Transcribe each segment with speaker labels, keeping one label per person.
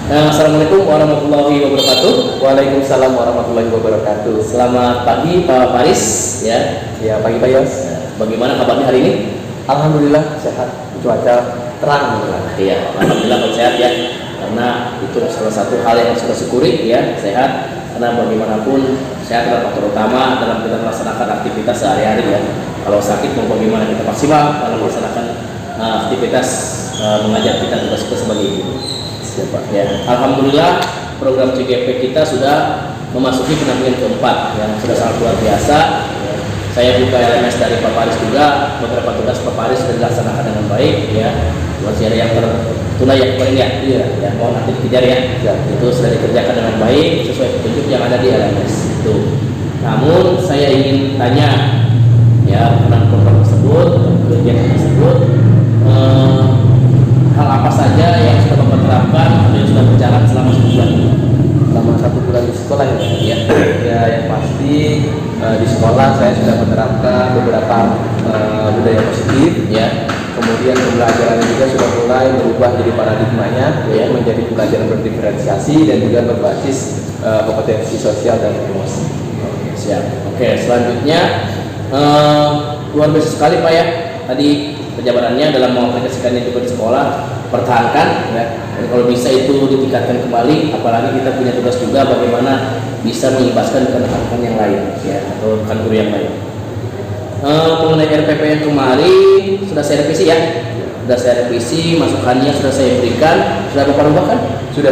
Speaker 1: Assalamualaikum warahmatullahi wabarakatuh.
Speaker 2: Waalaikumsalam warahmatullahi wabarakatuh.
Speaker 1: Selamat pagi Pak Faris ya.
Speaker 2: Ya, pagi Pak Yos.
Speaker 1: Bagaimana kabarnya hari ini?
Speaker 2: Alhamdulillah sehat. Cuaca terang.
Speaker 1: Iya, alhamdulillah sehat ya. Karena itu salah satu hal yang harus kita syukuri ya, sehat. Karena bagaimanapun sehat adalah faktor utama dalam kita melaksanakan aktivitas sehari-hari ya. Kalau sakit mau bagaimana kita maksimal dalam melaksanakan aktivitas mengajar kita tugas kita sebagai guru. Siapa? Ya, alhamdulillah program CGP kita sudah memasuki penampilan keempat yang sudah sangat luar biasa. Ya. Saya buka LMS dari Pak Faris juga, beberapa tugas Pak Faris sudah dilaksanakan dengan baik ya. Masih ada yang tertunda ya kemarin ya, iya, ya mau nanti dikejar ya. Itu sudah dikerjakan dengan baik sesuai petunjuk yang ada di LMS itu. Namun saya ingin tanya ya tentang program tersebut, kegiatan tersebut. Hal apa saja yang sudah Bapak terapkan atau yang sudah berjalan selama sebulan?
Speaker 2: Selama 1 bulan di sekolah ya. Ya, yang pasti di sekolah saya sudah menerapkan beberapa budaya positif ya. Kemudian pembelajaran juga sudah mulai berubah jadi paradigmanya ya, menjadi pembelajaran berdiferensiasi dan juga berbasis kompetensi sosial dan emosi.
Speaker 1: Siap. Oke, selanjutnya luar biasa sekali Pak ya. Tadi penjabarannya dalam mengaplikasikannya juga di sekolah, pertahankan ya. Dan kalau bisa itu ditingkatkan kembali, apalagi kita punya tugas juga bagaimana bisa mengibaskan ke rekan-rekan yang lain ya, atau rekan guru yang lain. Mengenai RPP yang kemarin sudah saya revisi ya, sudah saya revisi, masukannya sudah saya berikan, sudah Bapak rubah kan? Sudah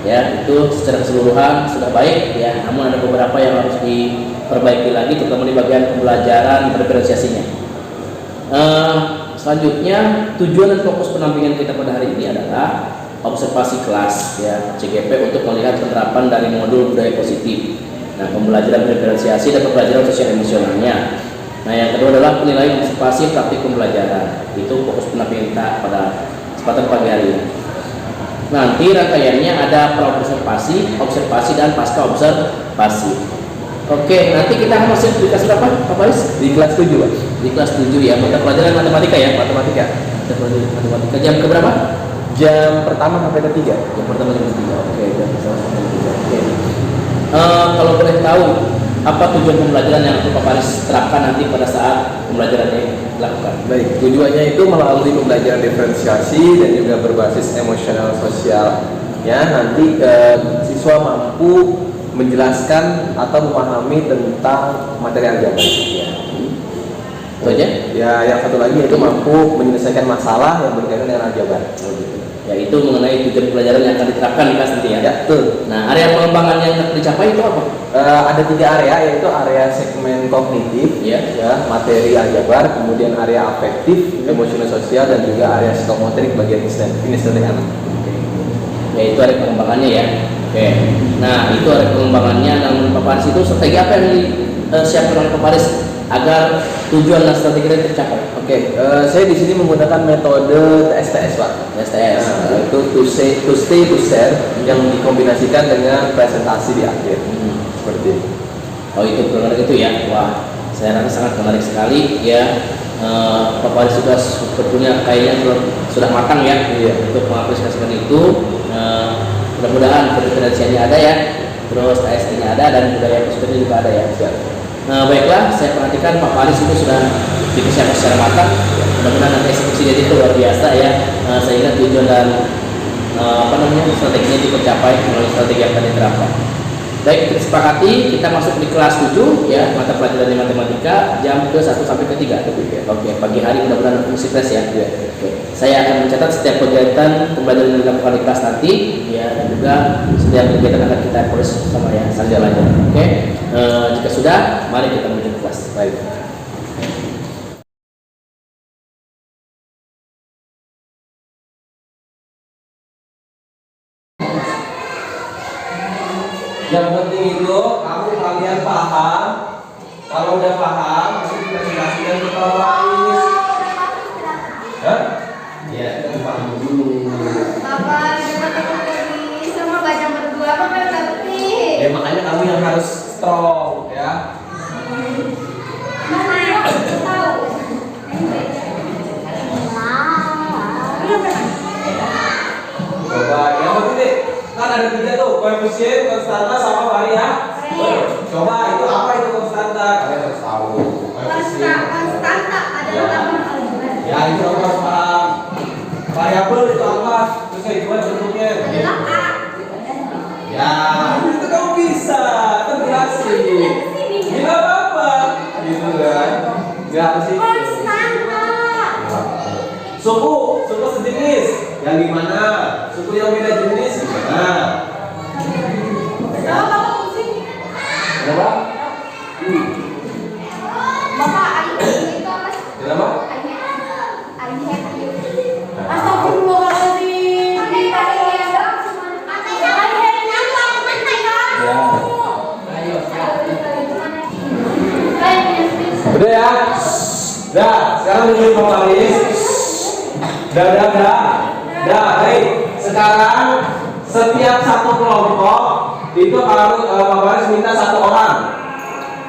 Speaker 1: ya, itu secara keseluruhan sudah baik ya, namun ada beberapa yang harus diperbaiki lagi, terutama di bagian pembelajaran diferensiasinya. Selanjutnya tujuan dan fokus pendampingan kita pada hari ini adalah observasi kelas ya CGP untuk melihat penerapan dari modul budaya positif. Nah, pembelajaran diferensiasi dan pembelajaran sosial emosionalnya. Nah, yang kedua adalah penilaian observasi praktik pembelajaran. Itu fokus pendampingan kita pada kesempatan pagi hari ini. Nanti rangkaiannya ada pra-observasi, observasi dan pasca observasi. Oke, nanti kita akan masuk di kelas berapa, Pak Faris?
Speaker 2: Di kelas 7, Pak.
Speaker 1: Di kelas 7 ya, mata pelajaran matematika ya? Matematika. Mata pelajaran matematika jam ke berapa?
Speaker 2: Jam pertama sampai ketiga.
Speaker 1: Jam pertama jam ketiga. Oke, jam pertama sampai ketiga. Oke. Kalau boleh tahu apa tujuan pembelajaran yang Pak Faris terapkan nanti pada saat pembelajarannya dilakukan?
Speaker 2: Baik, tujuannya itu melalui pembelajaran diferensiasi dan juga berbasis emosional sosial. Ya, nanti siswa mampu menjelaskan atau memahami tentang materi aljabar.
Speaker 1: Itu aja?
Speaker 2: Ya, yang satu lagi yaitu mampu menyelesaikan masalah yang berkaitan dengan aljabar.
Speaker 1: Ya, itu mengenai tujuan pelajaran yang akan diterapkan di kelas nanti ya.
Speaker 2: Ya, betul.
Speaker 1: Nah, area pengembangan yang akan dicapai itu apa?
Speaker 2: Ada 3 area, yaitu area segmen kognitif, ya, materi aljabar, kemudian area afektif, emosional sosial, dan juga area psikomotorik bagian kinesthetik anak.
Speaker 1: Ya, itu area pengembangannya ya. Oke. Nah, itu area pengembangannya. Namun Pak Faris itu strategi apa yang disiapkan oleh Pak Faris agar tujuan dan strategi itu tercapai?
Speaker 2: Oke, saya di sini menggunakan metode STS, Pak.
Speaker 1: STS.
Speaker 2: Itu to stay to share yang dikombinasikan dengan presentasi di akhir. Seperti itu.
Speaker 1: Oh, itu menarik itu ya. Wah, saya rasa sangat menarik sekali ya. Pak Faris juga sebetulnya kayaknya sudah matang ya, untuk mengaplikasikan itu. Mudah-mudahan diferensiasinya ada ya, terus ASN-nya ada, dan budaya positifnya juga ada ya. Baiklah, saya perhatikan Pak Faris itu sudah dipersiapkan secara matang. Mudah-mudahan nanti eksekusinya itu luar biasa ya, sehingga tujuan dan strateginya tercapai melalui strategi yang akan diterapkan. Baik, kita sepakati kita masuk di kelas 7 ya, mata pelajaran matematika jam ke-1 sampai ke-3. Oke, pagi hari mudah-mudahan fungsi tes ya. Oke. Saya akan mencatat setiap kegiatan pembelajaran yang dilakukan di kelas nanti ya, dan juga setiap kegiatan akan kita proses sama ya sambil jalannya. Oke. Jika sudah, mari kita menuju ke kelas. Baik.
Speaker 2: Yang penting itu kalian paham. Kalau udah paham, pasti dipresentasikan ke orang lain. Ya, kita paham dulu.
Speaker 3: Bapak, semua baca berdua, apa nggak ngerti?
Speaker 2: Ya makanya kamu yang harus strong ya.
Speaker 3: Mana aku tahu?
Speaker 2: Coba yang penting ada 3 tuh, koefisien, konstanta sama variabel. Coba itu apa itu konstanta? Kalian harus tahu.
Speaker 3: Konstanta adalah
Speaker 2: Ya itu harus paham. Variabel itu apa? Terus saya buat bentuknya.
Speaker 3: adalah A.
Speaker 2: Ya, itu kamu bisa, kan jelasin. Gak apa-apa, gitu kan? Gak sih.
Speaker 3: Konstanta.
Speaker 2: Suku sejenis. Yang gimana? Suku yang beda jenis gimana?
Speaker 3: Bapak pusing.
Speaker 2: Kenapa?
Speaker 3: Bapak itu apa?
Speaker 2: Kenapa?
Speaker 3: I hate you. Astagfirullahaladzim.
Speaker 2: Udah ya? Udah, sekarang dulu pemalis. Baik. Sekarang setiap satu kelompok itu harus Pak Faris minta 1 orang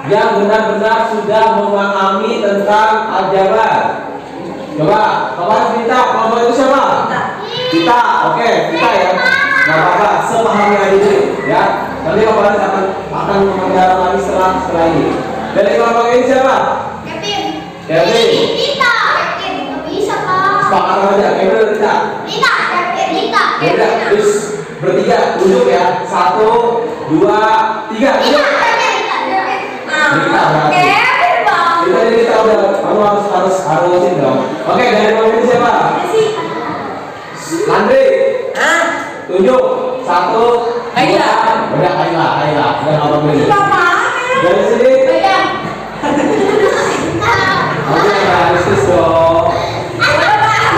Speaker 2: yang benar-benar sudah memahami tentang aljabar. Coba, Pak Faris minta kelompok itu siapa? Kita, oke, kita ya. Gak apa-apa, sepahami aja dulu ya. Nanti Pak Faris akan mengajar lagi setelah ini. Dari kelompok ini siapa? Kevin.
Speaker 3: Rita. Kevin, nggak bisa Pak.
Speaker 2: Sepakat aja, Kevin dan Rita.
Speaker 3: Rita. Rita.
Speaker 2: Ya udah, terus bertiga tunjuk ya. 1, 2, 3.
Speaker 3: Rita.
Speaker 2: Rita berarti.
Speaker 3: Kevin Bang.
Speaker 2: Kita udah, kamu harus dong. Oke, dari kelompok ini siapa? Landry. Tunjuk. 1, 2. Udah Kaila. Udah ngomong dulu. Dari sini. Oke, realistis dong.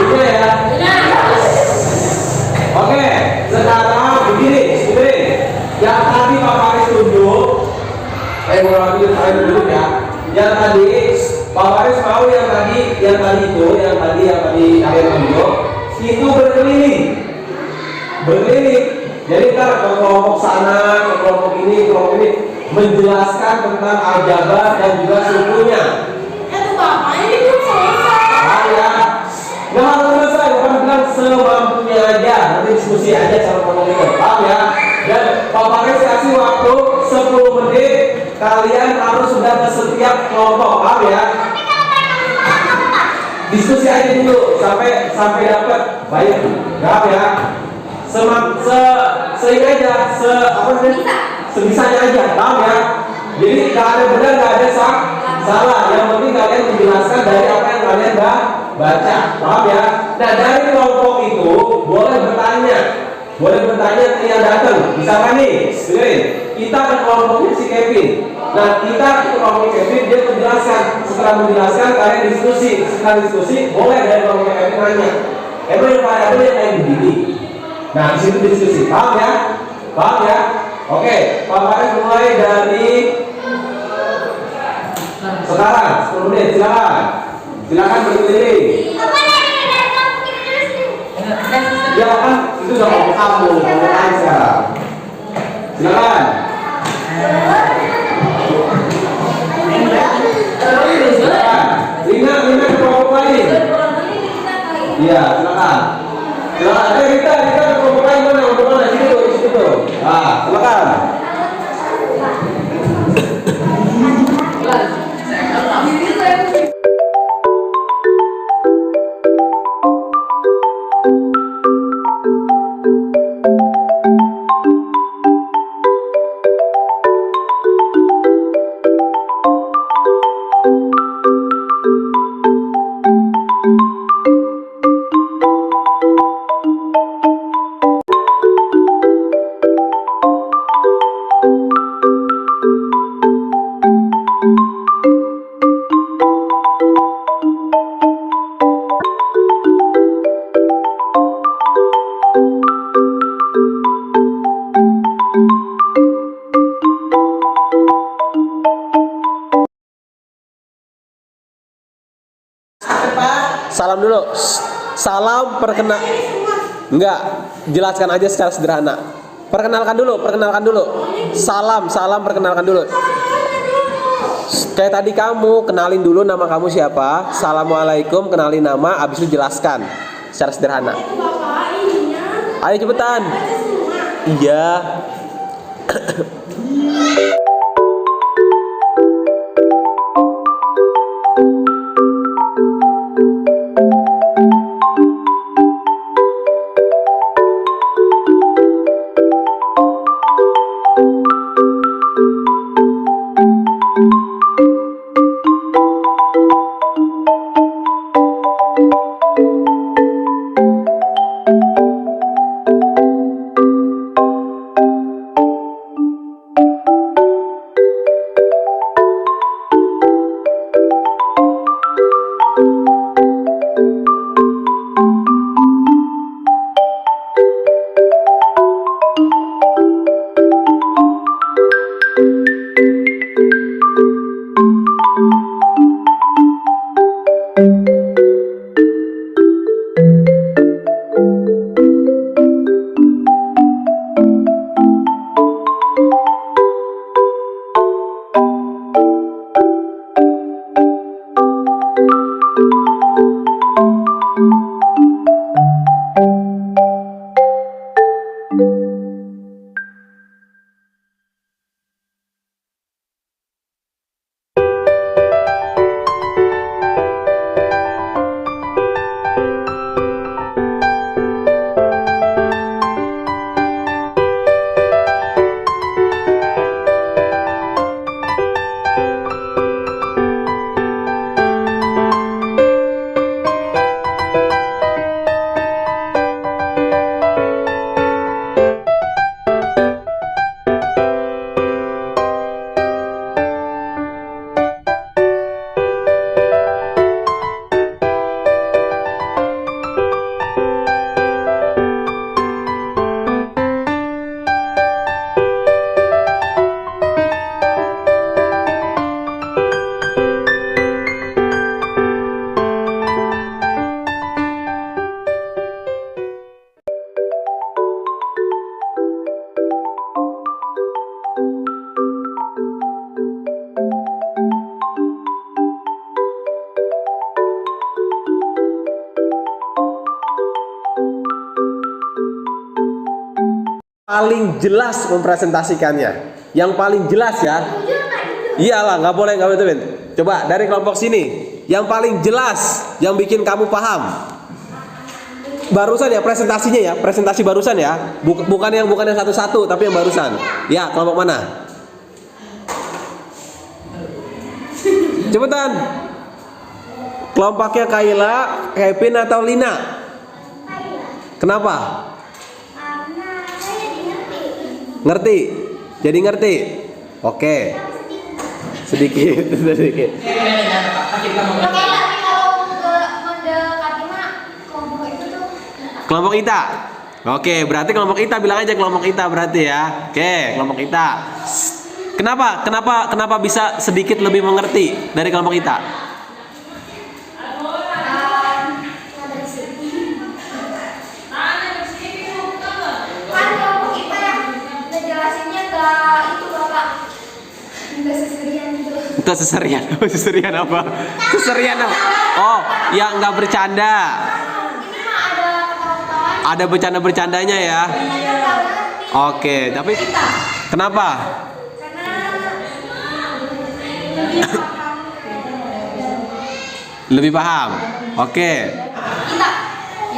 Speaker 2: Udah ya. Oke, sekarang begini, Putri. Yang tadi Pak Faris tunjuk, saya dulu ya. Yang tadi Pak Faris mau yang tadi kalian tunjuk itu berkeliling. Jadi ntar ke kelompok sana, ke kelompok ini, menjelaskan tentang aljabar dan juga sukunya. Nggak harus selesai, bukan bilang semampunya aja. Nanti diskusi aja sama teman-teman. Paham ya? Dan Pak Faris kasih waktu 10 menit. Kalian harus sudah ke setiap kelompok. Paham ya? Diskusi aja dulu sampai dapat. Baik. Paham ya? Sebisanya aja. Paham ya? Jadi nggak ada benar, nggak ada salah. Yang penting kalian menjelaskan dari apa yang kalian baca, paham ya? Nah dari kelompok itu boleh bertanya ke yang datang. Misalkan nih, dengerin, kita ke kelompoknya si Kevin. Nah kita ke kelompok Kevin, dia menjelaskan. Setelah menjelaskan kalian diskusi. Setelah diskusi boleh dari kelompok Kevin nanya, emang yang variabel yang kayak begini. Nah disitu diskusi, paham ya? Oke, Pak Faris mulai dari sekarang 10 menit, silakan berkeliling. Ya kan itu udah ngomong kamu aja. Silakan. Lina kelompok lain. Iya, silakan. Kita kelompok lain mana? Situ tuh. Nah, silakan. Salam dulu. Salam Enggak, jelaskan aja secara sederhana. Perkenalkan dulu. Salam perkenalkan dulu. Kayak tadi kamu kenalin dulu nama kamu siapa. Assalamualaikum, kenalin nama, habis itu jelaskan secara sederhana. Ayo cepetan.
Speaker 4: Iya. Paling jelas mempresentasikannya, yang paling jelas ya. Iyalah, nggak boleh itu, Ben. Coba dari kelompok sini, yang paling jelas, yang bikin kamu paham. Barusan ya presentasinya ya, presentasi barusan ya, bukan yang satu-satu, tapi yang barusan. Ya, kelompok mana? Cepetan. Kelompoknya Kaila, Kevin atau Lina? Kenapa? Ngerti? Jadi ngerti? Oke. Sedikit. Kelompok Ita. Oke, berarti kelompok Ita, bilang aja kelompok Ita berarti ya. Oke, kelompok Ita. Kenapa bisa sedikit lebih mengerti dari kelompok Ita? Itu seserian apa? Seserian apa? Oh, yang nggak bercanda. Ada bercandanya ya. Oke, tapi kenapa? Lebih paham. Oke.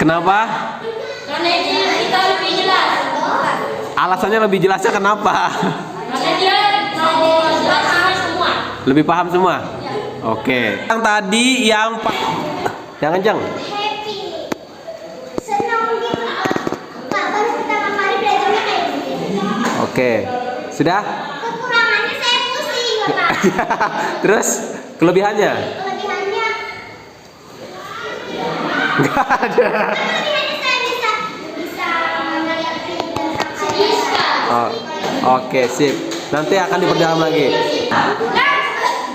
Speaker 4: Kenapa?
Speaker 3: Karena kita lebih jelas.
Speaker 4: Alasannya lebih jelasnya kenapa?
Speaker 3: Karena dia mau paham semua.
Speaker 4: Lebih paham semua? Oke. Yang tadi yang jangan kencang.
Speaker 3: Happy. Senang gitu. Pak, baru pertama kali belajarnya kayak gini.
Speaker 4: Oke. Sudah?
Speaker 3: Kekurangannya saya pusing, Bapak.
Speaker 4: Terus kelebihannya?
Speaker 3: Kelebihannya
Speaker 4: Enggak ada.
Speaker 3: kelebihannya saya bisa mengerti dan bisa.
Speaker 4: Oh, oke, sip. Nanti akan diperdalam lagi.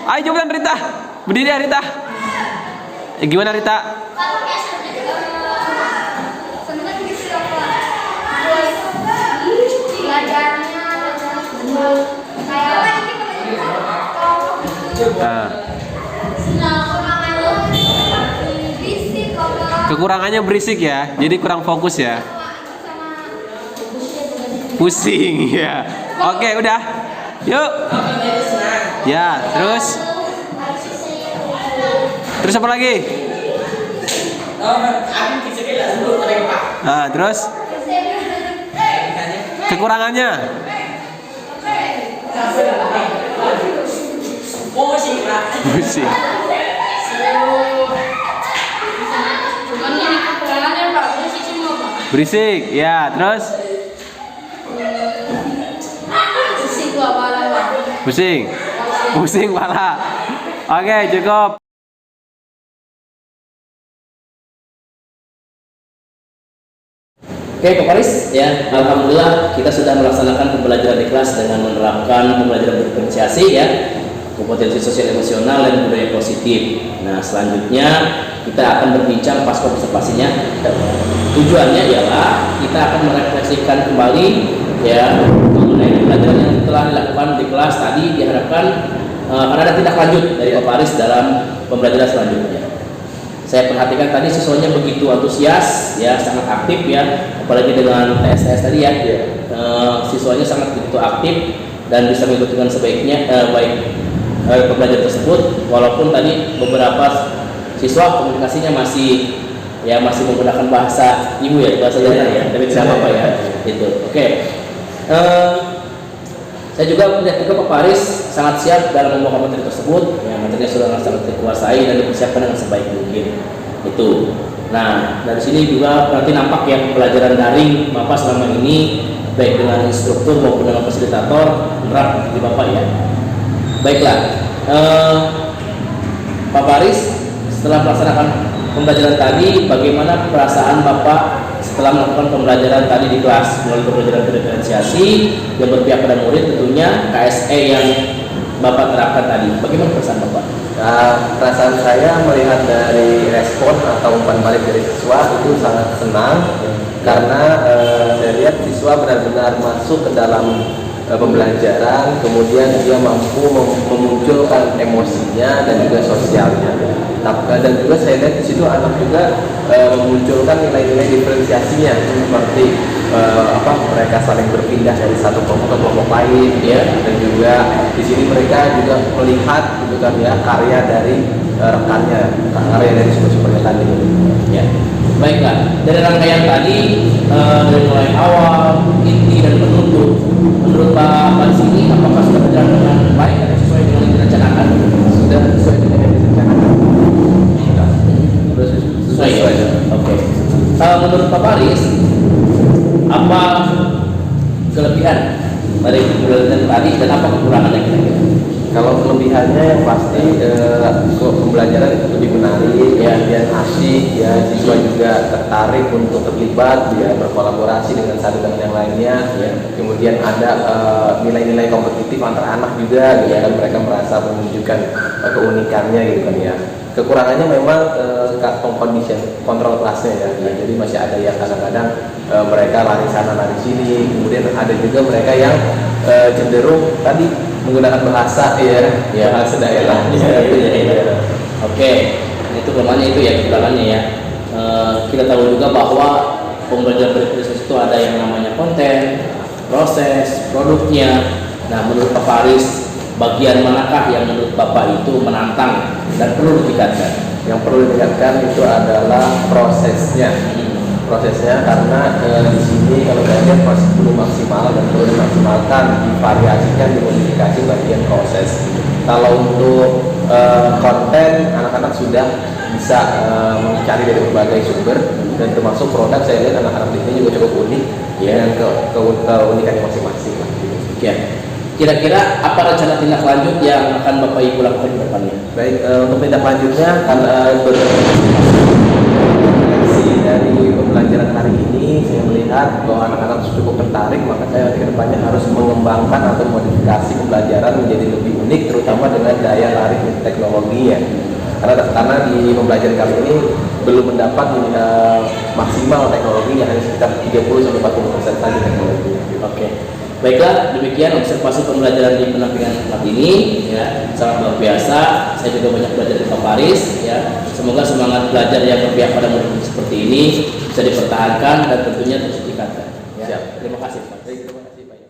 Speaker 4: Ayo coba Rita. Berdiri ya Rita. Gimana Rita?
Speaker 3: Senang gitu ya, Pak. Belajarnya kayak apa ini berisik, Bapak.
Speaker 4: Kekurangannya berisik ya. Jadi kurang fokus ya. Pusing ya. Oke, udah. Yuk. Ya, terus. Terus apa lagi? Nah, terus kekurangannya. Pusing. Berisik, ya, terus pusing, pusing pala. Oke, cukup.
Speaker 1: Oke, Pak Faris, ya, alhamdulillah kita sudah melaksanakan pembelajaran di kelas dengan menerapkan pembelajaran berdiferensiasi ya, kompetensi sosial emosional dan budaya positif. Nah, selanjutnya kita akan berbincang pasca observasinya. Tujuannya ialah kita akan merefleksikan kembali ya mengenai pembelajaran yang telah dilakukan di kelas tadi. Diharapkan akan ada tindak lanjut dari Pak Faris dalam pembelajaran selanjutnya. Saya perhatikan tadi siswanya begitu antusias ya, sangat aktif ya, apalagi dengan TSS tadi ya. Siswanya sangat begitu aktif dan bisa mengikuti dengan sebaiknya pembelajaran tersebut, walaupun tadi beberapa siswa komunikasinya masih menggunakan bahasa ibu ya, bahasa daerah ya, tapi tidak apa-apa ya itu. Oke. Saya juga melihat juga Pak Faris sangat siap dalam membawa materi tersebut. Ya, materinya sudah sangat dikuasai dan dipersiapkan dengan sebaik mungkin. Itu. Nah, dari sini juga nanti nampak ya pelajaran daring Bapak selama ini baik dengan instruktur maupun dengan fasilitator menerap di Bapak ya. Baiklah, Pak Faris, setelah melaksanakan pembelajaran tadi, bagaimana perasaan Bapak setelah melakukan pembelajaran tadi di kelas melalui pembelajaran diferensiasi yang berpihak pada murid, tentunya KSE yang Bapak terapkan tadi? Bagaimana perasaan Bapak?
Speaker 2: Perasaan saya melihat dari respon atau umpan balik dari siswa itu sangat senang karena saya lihat siswa benar-benar masuk ke dalam pembelajaran, kemudian dia mampu memunculkan emosinya dan juga sosialnya. Dan juga saya lihat di situ anak juga memunculkan nilai-nilai diferensiasinya seperti mereka saling berpindah dari satu kelompok ke kelompok lain ya, dan juga di sini mereka juga melihat gitu kan ya karya dari rekannya, karya dari sumber-sumbernya tadi ya.
Speaker 1: Baiklah, dari rangkaian tadi dari mulai awal, inti dan penutup, menurut Pak Faris ini apakah sudah berjalan dengan baik atau sesuai dengan yang direncanakan?
Speaker 2: Sudah sesuai dengan yang direncanakan.
Speaker 1: Sesuai ya? Oke. Menurut Pak Faris, apa kelebihan dari pembelajaran tadi dan apa kekurangannya kira-kira?
Speaker 2: Kalau kelebihannya yang pasti pembelajaran lebih menarik, ya, kemudian asik, ya, siswa juga tertarik untuk terlibat, ya, berkolaborasi dengan satu dengan yang lainnya, ya. Kemudian ada nilai-nilai kompetitif antar anak juga, ya, dan mereka merasa menunjukkan keunikannya gitu kan ya. Kekurangannya memang kontrol kelasnya ya, jadi masih ada yang kadang-kadang mereka lari sana lari sini, kemudian ada juga mereka yang cenderung tadi menggunakan bahasa bahasa daerah.
Speaker 1: Oke, itu kelemahannya itu ya, kekurangannya ya. Kita tahu juga bahwa pembelajaran berproses itu ada yang namanya konten, proses, produknya. Nah, menurut Pak Faris, bagian manakah yang menurut Bapak itu menantang dan perlu ditingkatkan?
Speaker 2: Yang perlu ditingkatkan itu adalah prosesnya. Prosesnya karena di sini kalau saya lihat masih belum maksimal dan perlu dimaksimalkan, divariasikan, dimodifikasi bagian proses. Kalau untuk konten, anak-anak sudah bisa mencari dari berbagai sumber dan termasuk produk saya lihat anak-anak di sini juga cukup unik dengan keunikannya masing-masing.
Speaker 1: Ya. Kira-kira apa rencana tindak lanjut yang akan Bapak Ibu lakukan ke depannya?
Speaker 2: Baik, untuk tindak lanjutnya karena dari pembelajaran hari ini saya melihat bahwa anak-anak cukup tertarik, maka saya nanti kedepannya harus mengembangkan atau modifikasi pembelajaran menjadi lebih unik, terutama dengan daya tarik teknologinya. Karena di pembelajaran kali ini belum mendapat maksimal teknologinya, hanya sekitar 30-40% saja teknologinya.
Speaker 1: Oke. Baiklah, demikian observasi pembelajaran di penampingan tempat ini ya, sangat luar biasa. Saya juga banyak belajar dari Pak Faris ya. Semoga semangat belajar yang berpihak pada murid seperti ini bisa dipertahankan dan tentunya terus ditingkatkan. Ya.
Speaker 2: Siap.
Speaker 1: Terima kasih Pak. Terima kasih Pak.